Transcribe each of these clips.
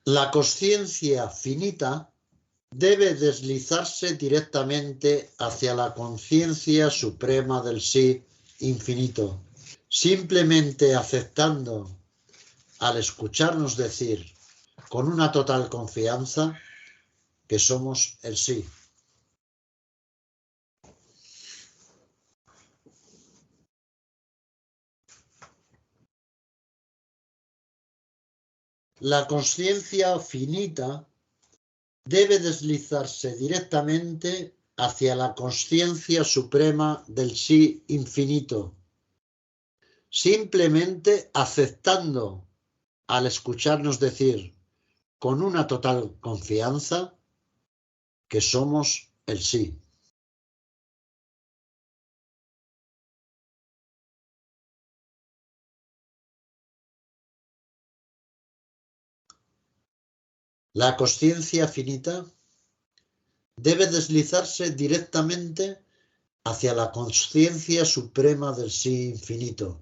La consciencia finita debe deslizarse directamente hacia la conciencia suprema del sí infinito, simplemente aceptando, al escucharnos decir con una total confianza, que somos el sí. La consciencia finita debe deslizarse directamente hacia la consciencia suprema del sí infinito, simplemente aceptando, al escucharnos decir con una total confianza, que somos el sí. La consciencia finita debe deslizarse directamente hacia la consciencia suprema del sí infinito,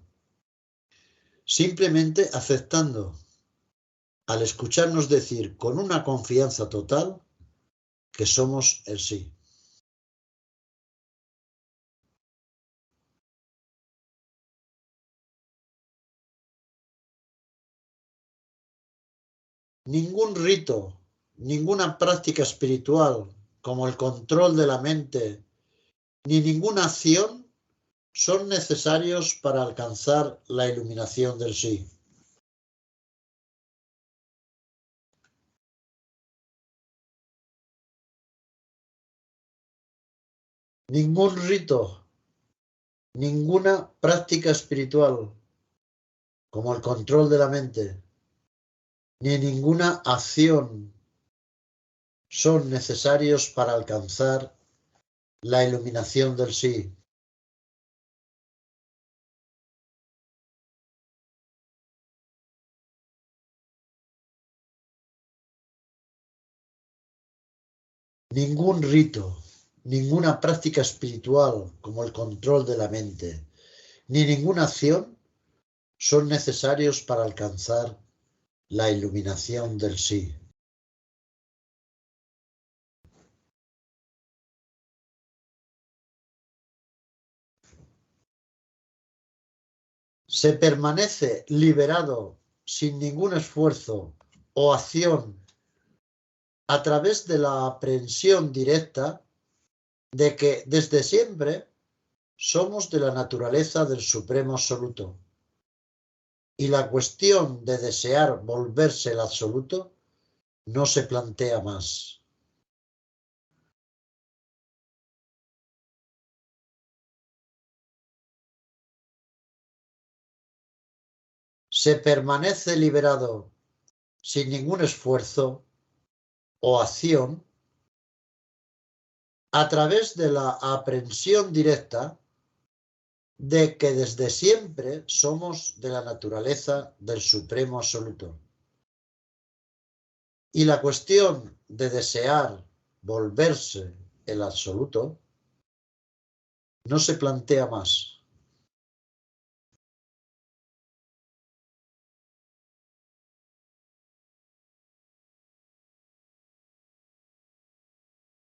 simplemente aceptando, al escucharnos decir con una confianza total, que somos el sí. Ningún rito, ninguna práctica espiritual, como el control de la mente, ni ninguna acción son necesarios para alcanzar la iluminación del sí. Ningún rito, ninguna práctica espiritual, como el control de la mente, ni ninguna acción son necesarios para alcanzar la iluminación del sí. Ningún rito, ninguna práctica espiritual como el control de la mente, ni ninguna acción son necesarios para alcanzar la iluminación del sí. Se permanece liberado sin ningún esfuerzo o acción a través de la aprehensión directa de que desde siempre somos de la naturaleza del Supremo Absoluto. Y la cuestión de desear volverse el absoluto no se plantea más. Se permanece liberado sin ningún esfuerzo o acción a través de la aprehensión directa de que desde siempre somos de la naturaleza del Supremo Absoluto. Y la cuestión de desear volverse el absoluto no se plantea más.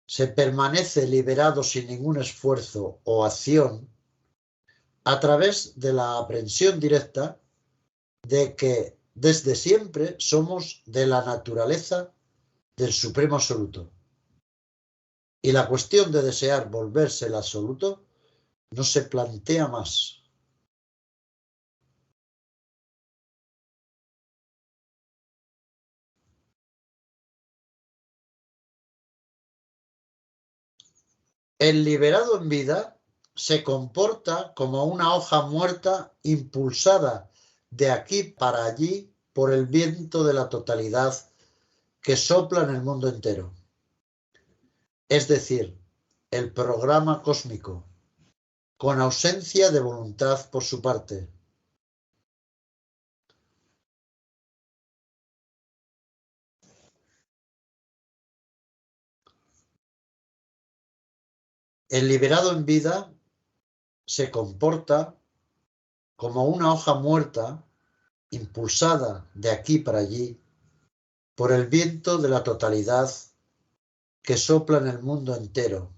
Se permanece liberado sin ningún esfuerzo o acción a través de la aprehensión directa de que desde siempre somos de la naturaleza del Supremo Absoluto. Y la cuestión de desear volverse el absoluto no se plantea más. El liberado en vida se comporta como una hoja muerta impulsada de aquí para allí por el viento de la totalidad que sopla en el mundo entero. Es decir, el programa cósmico, con ausencia de voluntad por su parte. El liberado en vida se comporta como una hoja muerta impulsada de aquí para allí por el viento de la totalidad que sopla en el mundo entero,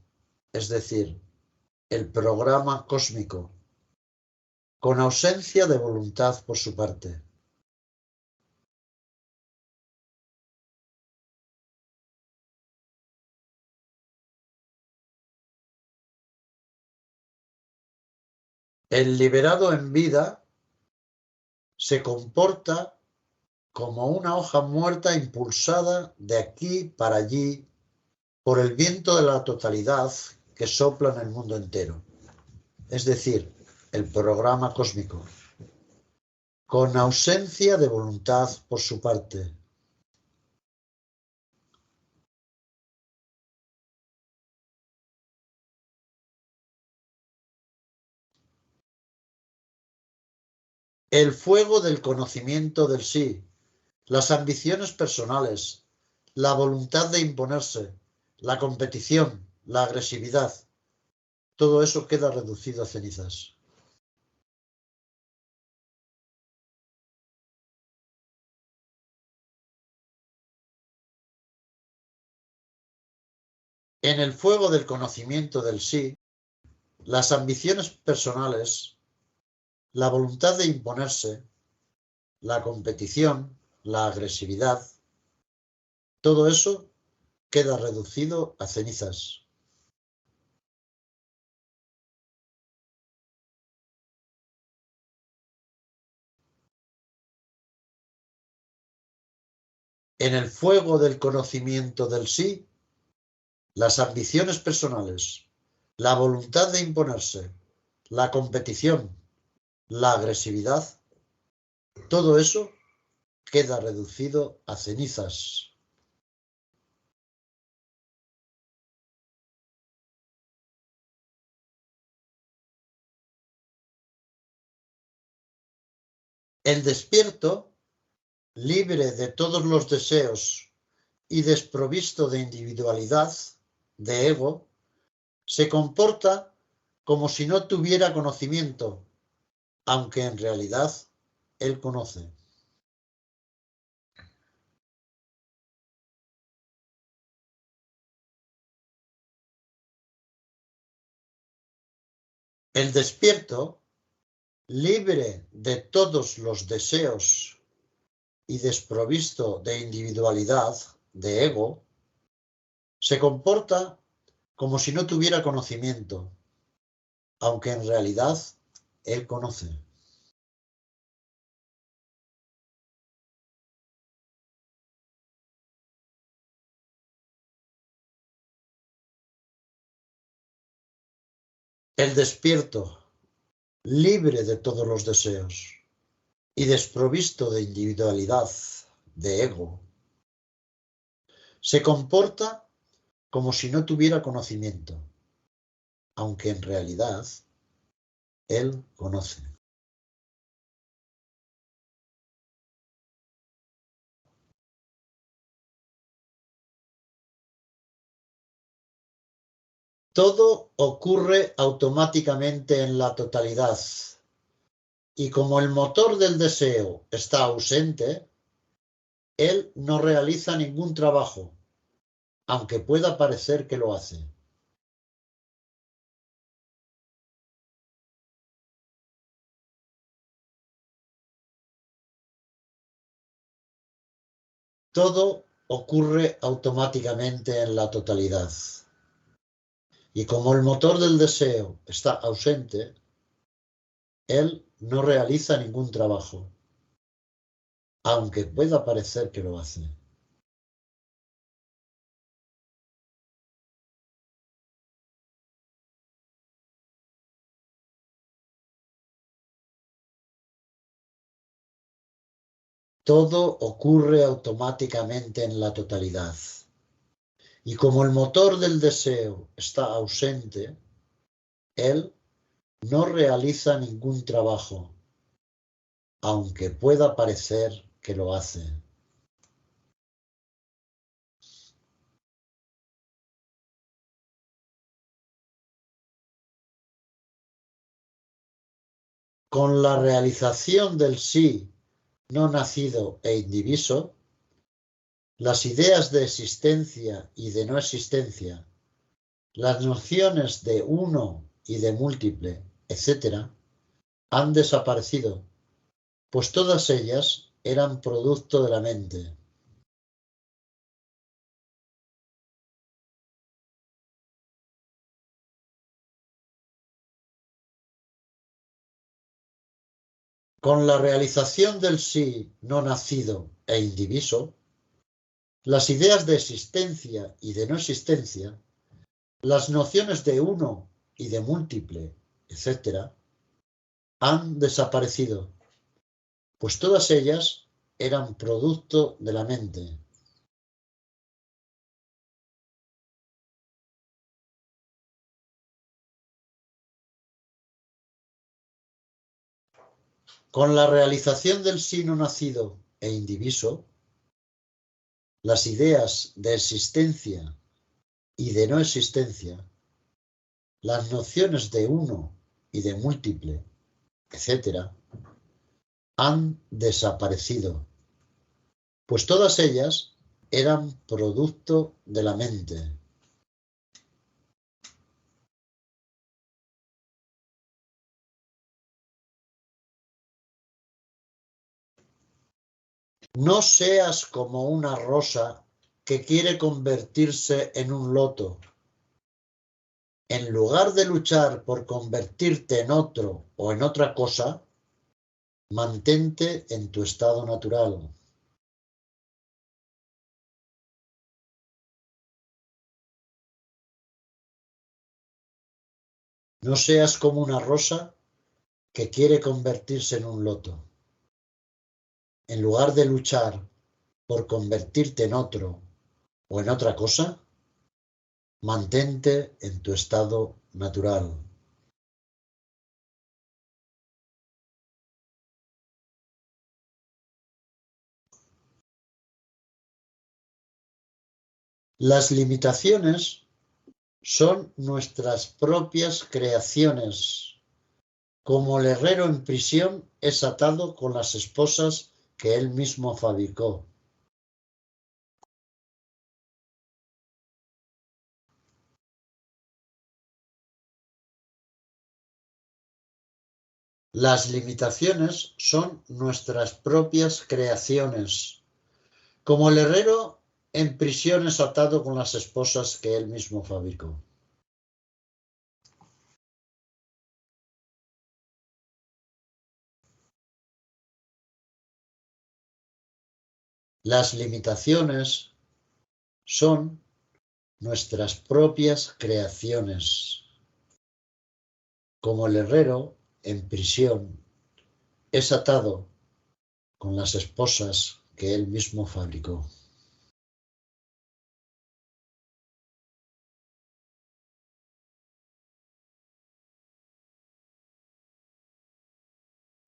es decir, el programa cósmico, con ausencia de voluntad por su parte. El liberado en vida se comporta como una hoja muerta impulsada de aquí para allí por el viento de la totalidad que sopla en el mundo entero, es decir, el programa cósmico, con ausencia de voluntad por su parte. El fuego del conocimiento del sí, las ambiciones personales, la voluntad de imponerse, la competición, la agresividad, todo eso queda reducido a cenizas. En el fuego del conocimiento del sí, las ambiciones personales, la voluntad de imponerse, la competición, la agresividad, todo eso queda reducido a cenizas. En el fuego del conocimiento del sí, las ambiciones personales, la voluntad de imponerse, la competición, la agresividad, todo eso queda reducido a cenizas. El despierto, libre de todos los deseos y desprovisto de individualidad, de ego, se comporta como si no tuviera conocimiento, aunque en realidad él conoce. El despierto, libre de todos los deseos y desprovisto de individualidad, de ego, se comporta como si no tuviera conocimiento, aunque en realidad él conoce. El despierto, libre de todos los deseos y desprovisto de individualidad, de ego, se comporta como si no tuviera conocimiento, aunque en realidad él conoce. Todo ocurre automáticamente en la totalidad, y como el motor del deseo está ausente, él no realiza ningún trabajo, aunque pueda parecer que lo hace. Todo ocurre automáticamente en la totalidad. Y como el motor del deseo está ausente, él no realiza ningún trabajo, aunque pueda parecer que lo hace. Todo ocurre automáticamente en la totalidad. Y como el motor del deseo está ausente, él no realiza ningún trabajo, aunque pueda parecer que lo hace. Con la realización del sí no nacido e indiviso, las ideas de existencia y de no existencia, las nociones de uno y de múltiple, etc., han desaparecido, pues todas ellas eran producto de la mente. Con la realización del sí no nacido e indiviso, las ideas de existencia y de no existencia, las nociones de uno y de múltiple, etc., han desaparecido, pues todas ellas eran producto de la mente. Con la realización del sí no nacido e indiviso, las ideas de existencia y de no existencia, las nociones de uno y de múltiple, etc., han desaparecido, pues todas ellas eran producto de la mente. No seas como una rosa que quiere convertirse en un loto. En lugar de luchar por convertirte en otro o en otra cosa, mantente en tu estado natural. No seas como una rosa que quiere convertirse en un loto. En lugar de luchar por convertirte en otro o en otra cosa, mantente en tu estado natural. Las limitaciones son nuestras propias creaciones, como el herrero en prisión es atado con las esposas que él mismo fabricó. Las limitaciones son nuestras propias creaciones, como el herrero en prisión es atado con las esposas que él mismo fabricó. Las limitaciones son nuestras propias creaciones, como el herrero en prisión es atado con las esposas que él mismo fabricó.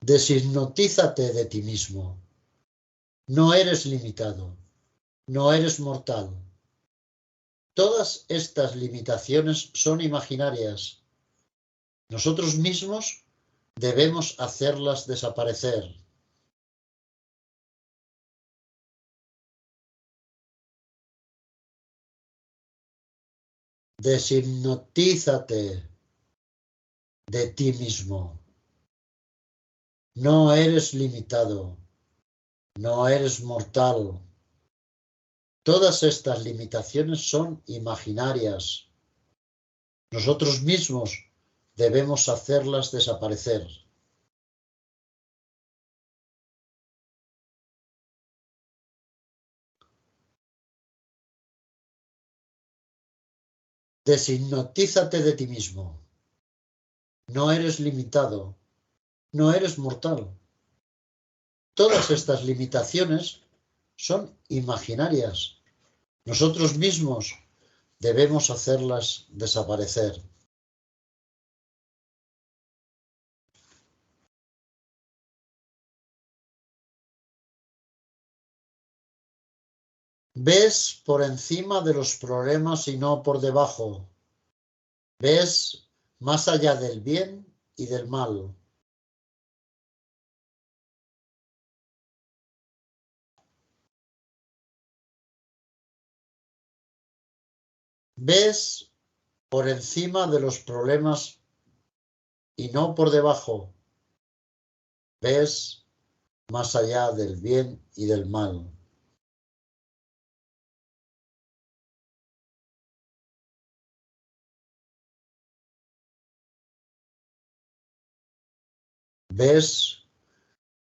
Deshipnotízate de ti mismo. No eres limitado, no eres mortal. Todas estas limitaciones son imaginarias. Nosotros mismos debemos hacerlas desaparecer. Deshipnotízate de ti mismo. No eres limitado, no eres mortal. Todas estas limitaciones son imaginarias. Nosotros mismos debemos hacerlas desaparecer. Deshipnotízate de ti mismo. No eres limitado, no eres mortal. Todas estas limitaciones son imaginarias. Nosotros mismos debemos hacerlas desaparecer. Ves por encima de los problemas y no por debajo. Ves más allá del bien y del mal. Ves por encima de los problemas y no por debajo. Ves más allá del bien y del mal. Ves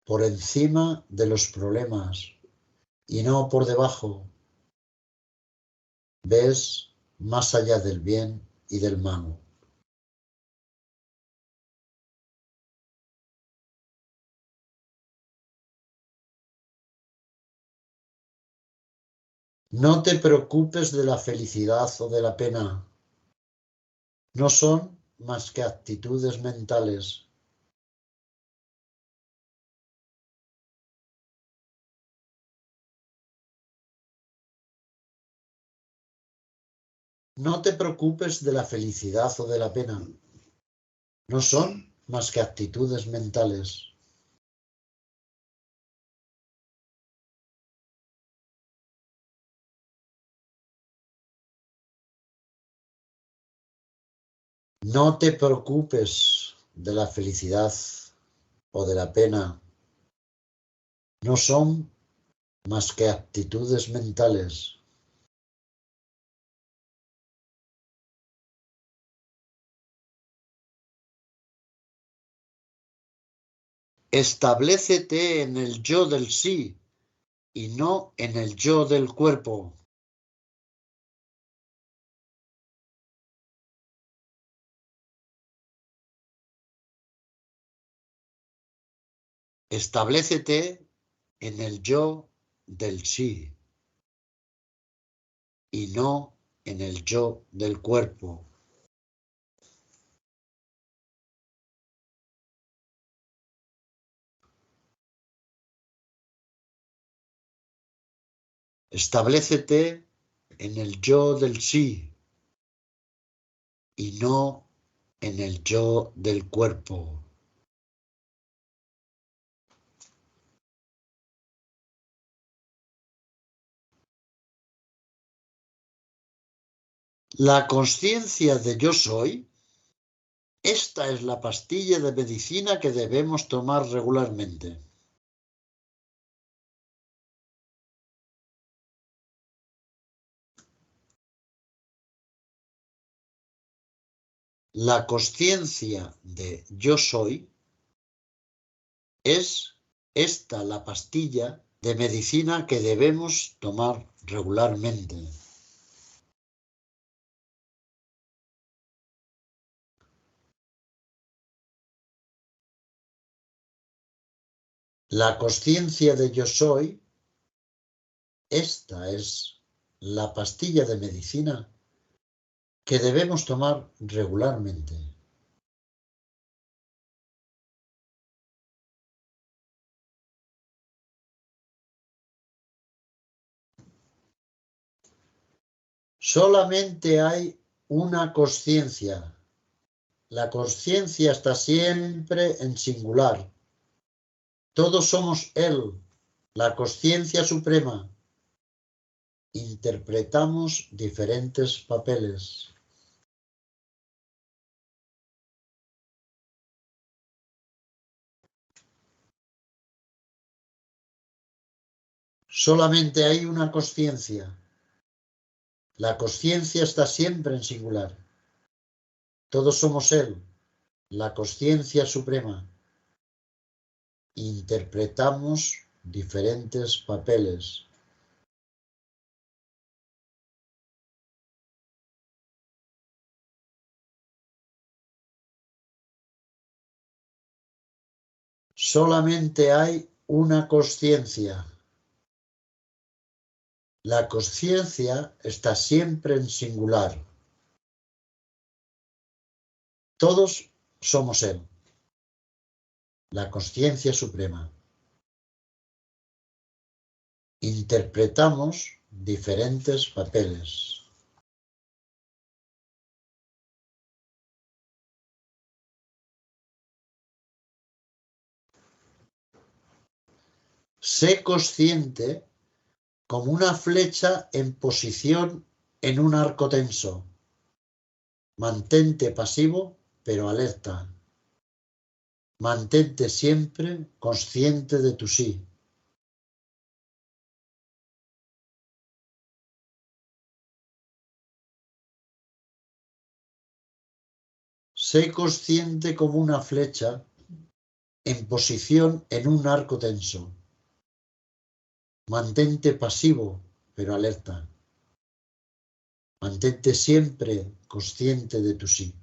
por encima de los problemas y no por debajo. Ves más allá del bien y del mal. No te preocupes de la felicidad o de la pena. No son más que actitudes mentales. No te preocupes de la felicidad o de la pena. No son más que actitudes mentales. No te preocupes de la felicidad o de la pena. No son más que actitudes mentales. Establécete en el yo del sí y no en el yo del cuerpo. Establécete en el yo del sí y no en el yo del cuerpo. Establécete en el yo del sí y no en el yo del cuerpo. La consciencia de yo soy, esta es la pastilla de medicina que debemos tomar regularmente. La consciencia de yo soy es esta la pastilla de medicina que debemos tomar regularmente. La consciencia de yo soy, esta es la pastilla de medicina que debemos tomar regularmente. Solamente hay una consciencia. La consciencia está siempre en singular. Todos somos Él, la consciencia suprema. Interpretamos diferentes papeles. Solamente hay una consciencia. La consciencia está siempre en singular. Todos somos Él, la consciencia suprema. Interpretamos diferentes papeles. Solamente hay una consciencia. La consciencia está siempre en singular. Todos somos Él, la consciencia suprema. Interpretamos diferentes papeles. Sé consciente como una flecha en posición en un arco tenso. Mantente pasivo, pero alerta. Mantente siempre consciente de tu sí. Sé consciente como una flecha en posición en un arco tenso. Mantente pasivo, pero alerta. Mantente siempre consciente de tu sí.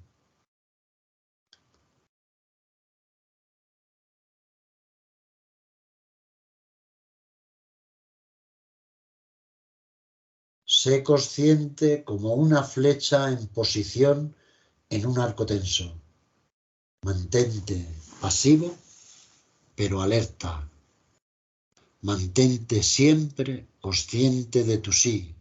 Sé consciente como una flecha en posición en un arco tenso. Mantente pasivo, pero alerta. Mantente siempre consciente de tu sí.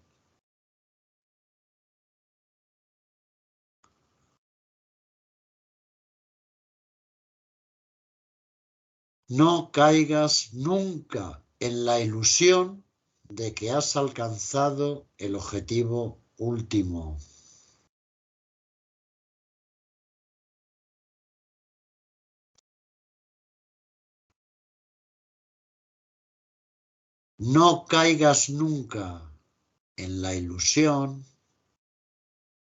No caigas nunca en la ilusión de que has alcanzado el objetivo último. No caigas nunca en la ilusión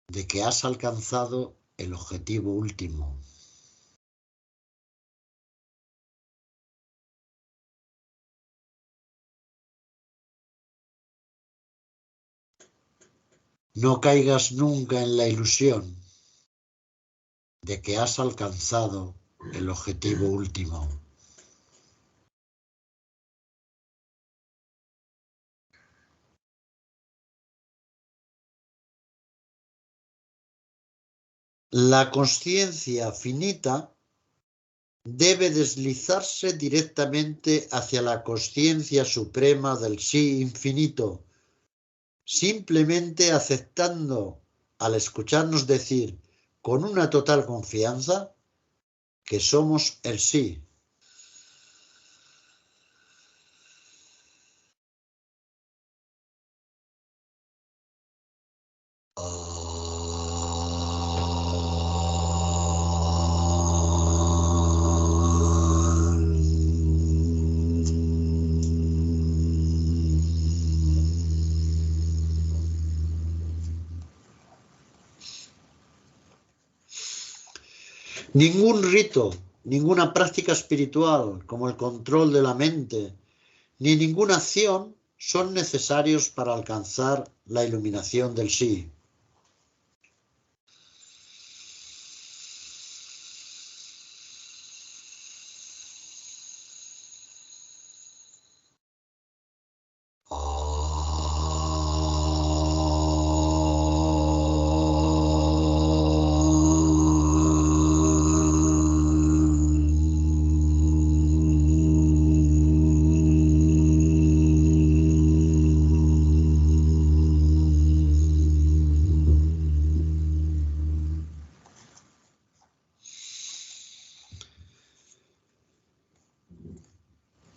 de que has alcanzado el objetivo último. No caigas nunca en la ilusión de que has alcanzado el objetivo último. La consciencia finita debe deslizarse directamente hacia la consciencia suprema del sí infinito, simplemente aceptando al escucharnos decir con una total confianza que somos el sí. Ningún rito, ninguna práctica espiritual, como el control de la mente, ni ninguna acción son necesarios para alcanzar la iluminación del sí.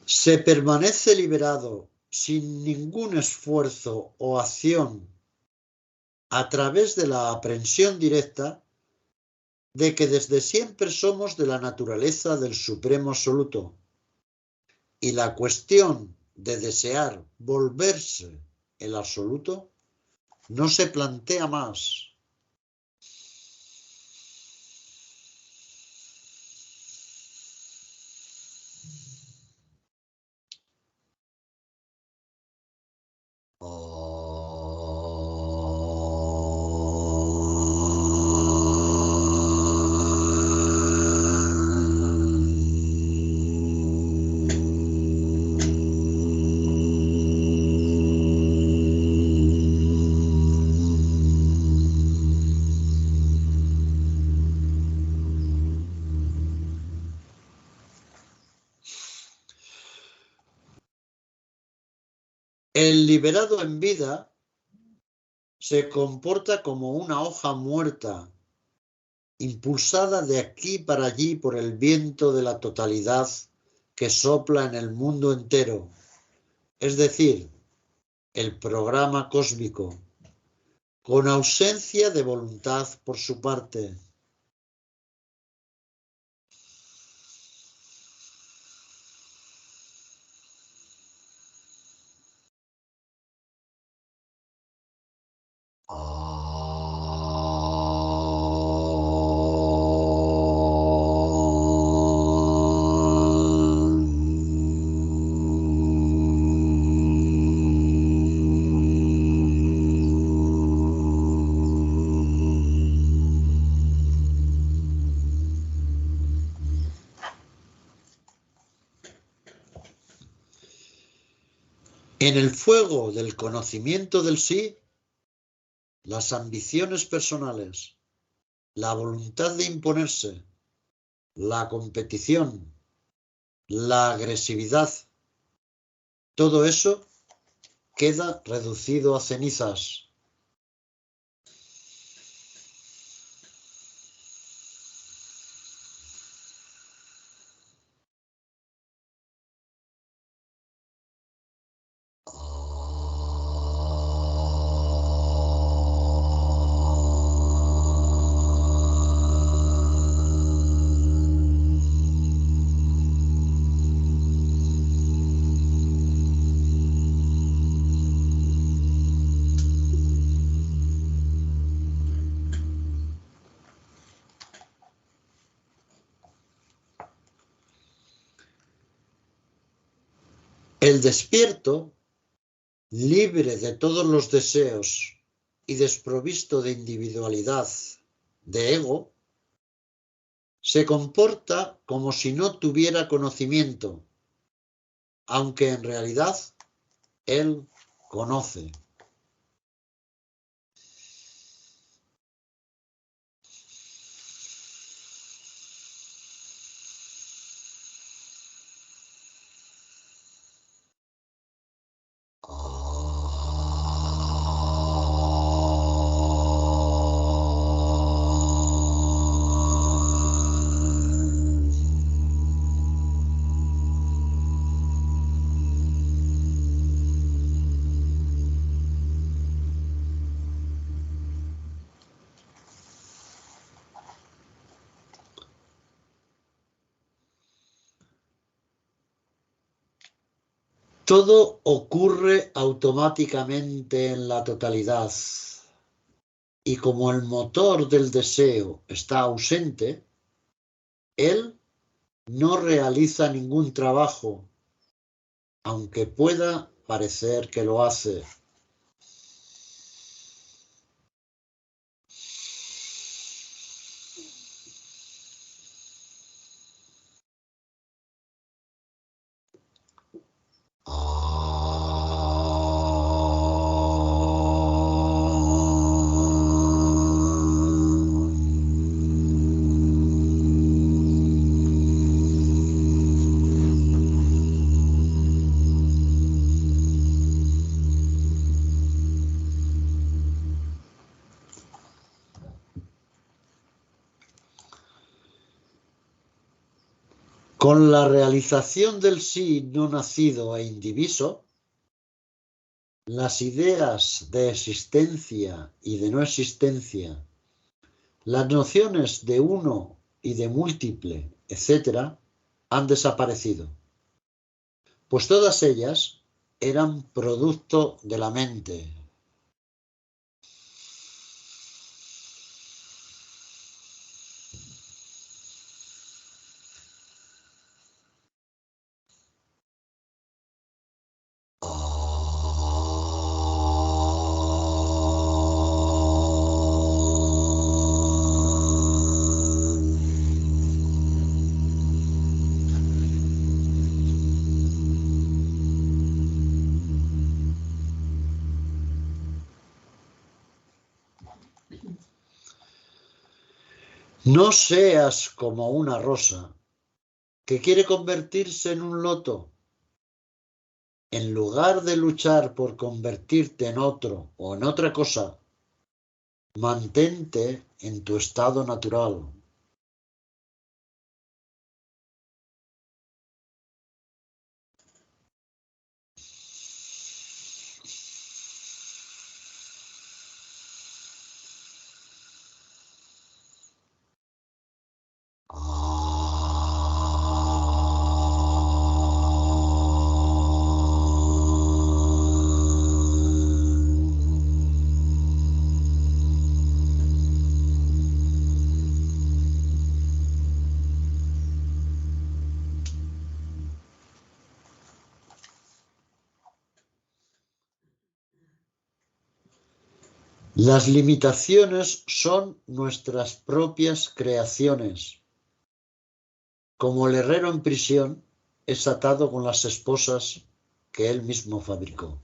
Se permanece liberado sin ningún esfuerzo o acción a través de la aprehensión directa de que desde siempre somos de la naturaleza del Supremo Absoluto, y la cuestión de desear volverse el Absoluto no se plantea más. El liberado en vida se comporta como una hoja muerta, impulsada de aquí para allí por el viento de la totalidad que sopla en el mundo entero, es decir, el programa cósmico, con ausencia de voluntad por su parte. En el fuego del conocimiento del sí, las ambiciones personales, la voluntad de imponerse, la competición, la agresividad, todo eso queda reducido a cenizas. El despierto, libre de todos los deseos y desprovisto de individualidad, de ego, se comporta como si no tuviera conocimiento, aunque en realidad él conoce. Todo ocurre automáticamente en la totalidad, y como el motor del deseo está ausente, él no realiza ningún trabajo, aunque pueda parecer que lo hace. Con la realización del sí no nacido e indiviso, las ideas de existencia y de no existencia, las nociones de uno y de múltiple, etc., han desaparecido, pues todas ellas eran producto de la mente. No seas como una rosa que quiere convertirse en un loto. En lugar de luchar por convertirte en otro o en otra cosa, mantente en tu estado natural. Las limitaciones son nuestras propias creaciones. Como el herrero en prisión es atado con las esposas que él mismo fabricó.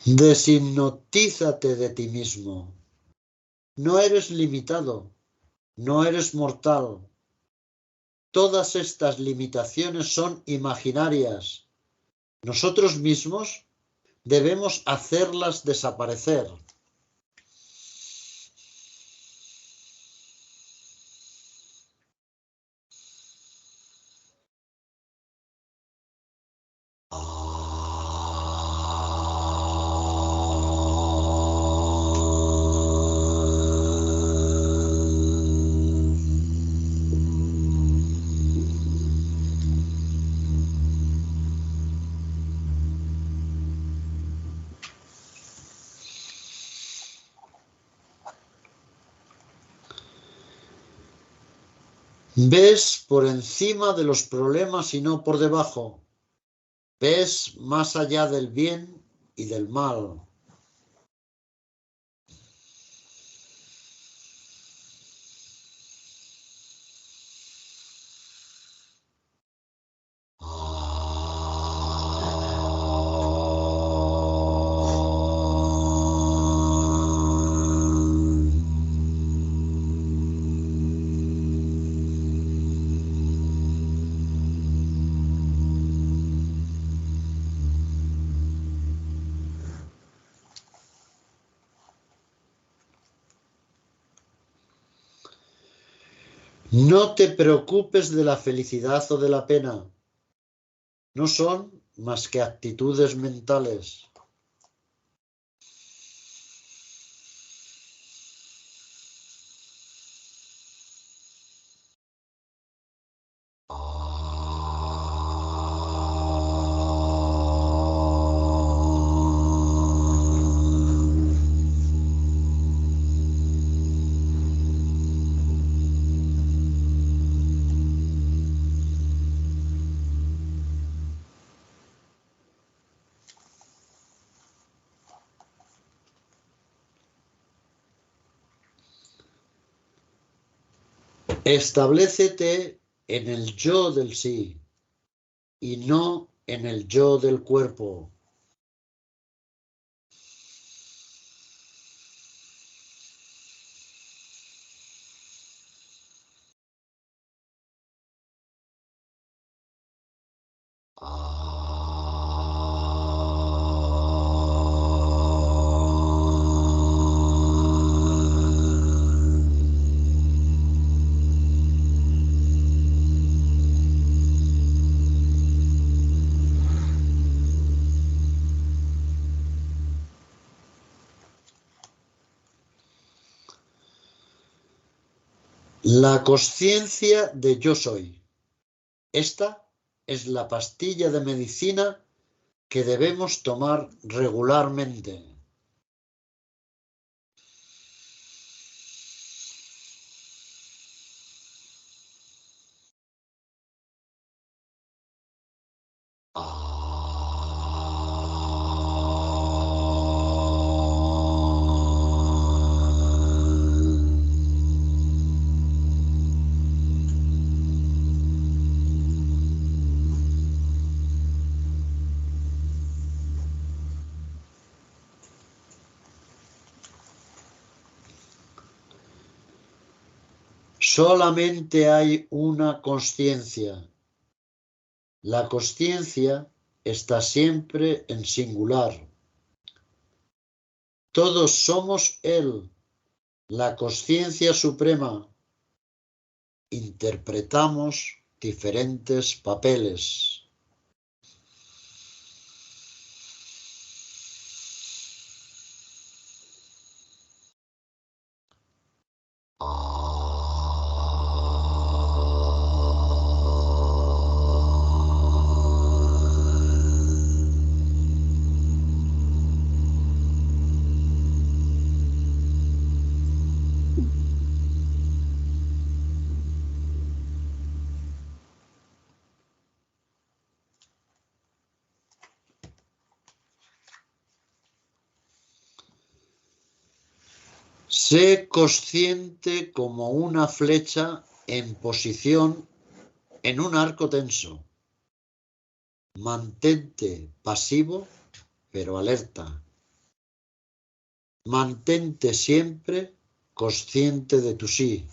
Deshipnotízate de ti mismo. No eres limitado, no eres mortal. Todas estas limitaciones son imaginarias. Nosotros mismos debemos hacerlas desaparecer. Ves por encima de los problemas y no por debajo. Ves más allá del bien y del mal. No te preocupes de la felicidad o de la pena. No son más que actitudes mentales. Establécete en el yo del sí y no en el yo del cuerpo. La consciencia de yo soy. Esta es la pastilla de medicina que debemos tomar regularmente. Solamente hay una consciencia. La consciencia está siempre en singular. Todos somos Él, la consciencia suprema, interpretamos diferentes papeles. Sé consciente como una flecha en posición en un arco tenso. Mantente pasivo, pero alerta. Mantente siempre consciente de tu sí.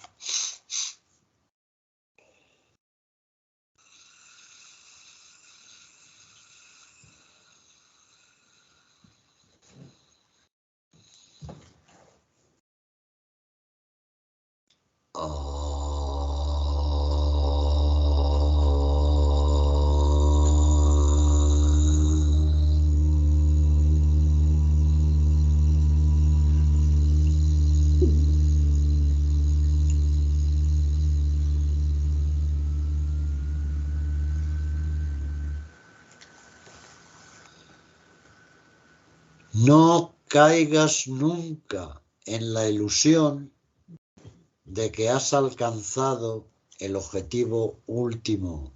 No caigas nunca en la ilusión de que has alcanzado el objetivo último.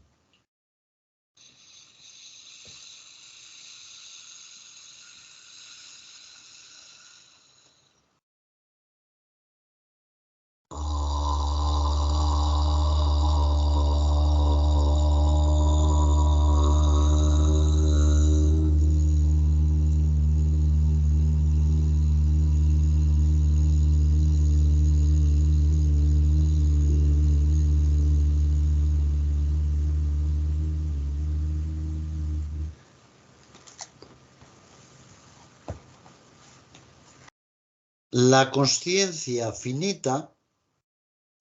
La consciencia finita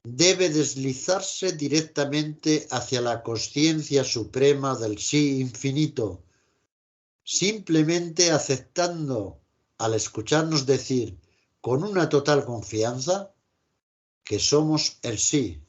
debe deslizarse directamente hacia la consciencia suprema del sí infinito, simplemente aceptando, al escucharnos decir con una total confianza, que somos el sí.